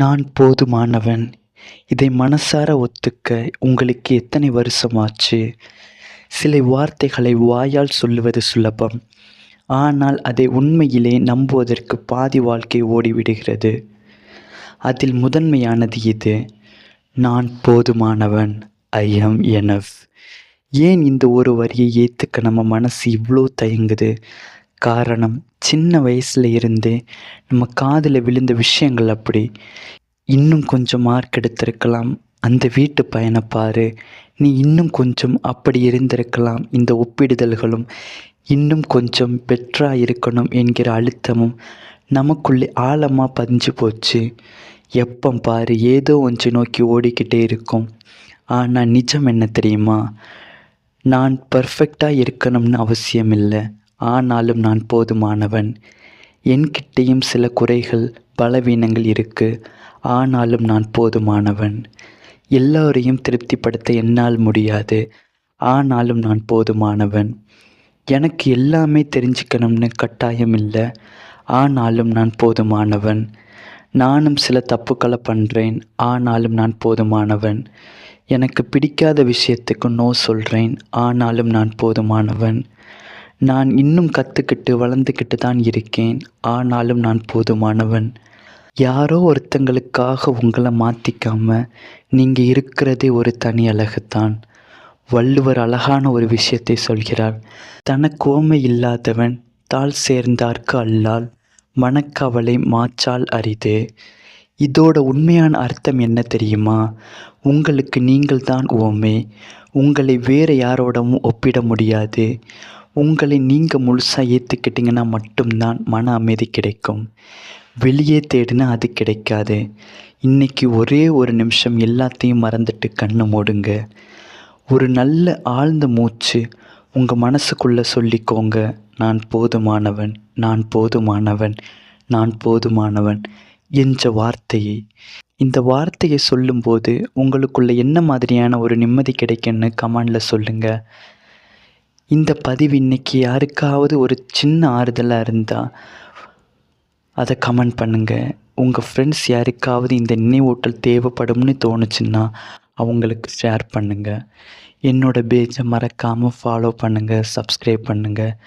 நான் போதுமானவன். இதை மனசார ஒத்துக்க உங்களுக்கு எத்தனை வருஷமாச்சு? சில வார்த்தைகளை வாயால் சொல்லுவது சுலபம். ஆனால் அதை உண்மையிலே நம்புவதற்கு பாதி வாழ்க்கை ஓடிவிடுகிறது. அதில் முதன்மையானது இது. நான் போதுமானவன். ஐ ஆம் எனஃப். ஏன் இந்த ஒரு வரியை ஏற்றுக்க நம்ம மனசு இவ்வளோ தயங்குது? காரணம், சின்ன வயசுல இருந்தே நம்ம காதில் விழுந்த விஷயங்கள் அப்படி. இன்னும் கொஞ்சம் மார்க் எடுத்திருக்கலாம், அந்த வீட்டு பையனை பாரு, நீ இன்னும் கொஞ்சம் அப்படி இருந்திருக்கலாம். இந்த ஒப்பிடுதல்களும் இன்னும் கொஞ்சம் பெட்டராக இருக்கணும் என்கிற அழுத்தமும் நமக்குள்ளே ஆழமாக பதிஞ்சு போச்சு. எப்போ பாரு ஏதோ ஒன்றை நோக்கி ஓடிக்கிட்டே இருக்கும். ஆனால் நிஜம் என்ன தெரியுமா? நான் பர்ஃபெக்டாக இருக்கணும்னு அவசியம் இல்லை. ஆனாலும் நான் போதுமானவன். என்கிட்டேயும் சில குறைகள், பலவீனங்கள் இருக்குது. ஆனாலும் நான் போதுமானவன். எல்லோரையும் திருப்திப்படுத்த என்னால் முடியாது. ஆனாலும் நான் போதுமானவன். எனக்கு எல்லாமே தெரிஞ்சுக்கணும்னு கட்டாயம் இல்லை. ஆனாலும் நான் போதுமானவன். நானும் சில தப்புக்களை பண்ணுறேன். ஆனாலும் நான் போதுமானவன். எனக்கு பிடிக்காத விஷயத்துக்கு நோ சொல்கிறேன். ஆனாலும் நான் போதுமானவன். நான் இன்னும் கற்றுக்கிட்டு வளர்ந்துக்கிட்டு தான் இருக்கேன். ஆனாலும் நான் போதுமானவன். யாரோ ஒருத்தங்களுக்காக உங்களை மாற்றிக்காம நீங்கள் இருக்கிறதே ஒரு தனி அழகுத்தான். வள்ளுவர் அழகான ஒரு விஷயத்தை சொல்கிறார். தனக்கு ஓமை இல்லாதவன் தாழ் சேர்ந்தார்க்கு அல்லால் மனக்கவலை மாச்சால் அரிது. இதோட உண்மையான அர்த்தம் என்ன தெரியுமா? உங்களுக்கு நீங்கள் தான் ஓமை. உங்களை வேறு யாரோடவும் ஒப்பிட முடியாது. உங்களை நீங்கள் முழுசாக ஏற்றுக்கிட்டிங்கன்னா மட்டும்தான் மன அமைதி கிடைக்கும். வெளியே தேடினா அது கிடைக்காது. இன்றைக்கி ஒரே ஒரு நிமிஷம் எல்லாத்தையும் மறந்துட்டு கண்ணை மூடுங்க. ஒரு நல்ல ஆழ்ந்த மூச்சு உங்கள் மனசுக்குள்ளே சொல்லிக்கோங்க. நான் போதுமானவன், நான் போதுமானவன், நான் போதுமானவன் என்ற வார்த்தையை. இந்த வார்த்தையை சொல்லும்போது உங்களுக்குள்ளே என்ன மாதிரியான ஒரு நிம்மதி கிடைக்குன்னு கமெண்டில் சொல்லுங்கள். இந்த பதிவு இன்றைக்கி யாருக்காவது ஒரு சின்ன ஆறுதலாக இருந்தால் அதை கமெண்ட் பண்ணுங்கள். உங்கள் ஃப்ரெண்ட்ஸ் யாருக்காவது இந்த நினைவூட்டல் தேவைப்படும்னு தோணுச்சுன்னா அவங்களுக்கு ஷேர் பண்ணுங்கள். என்னோடய பேஜை மறக்காமல் ஃபாலோ பண்ணுங்கள், சப்ஸ்கிரைப் பண்ணுங்கள்.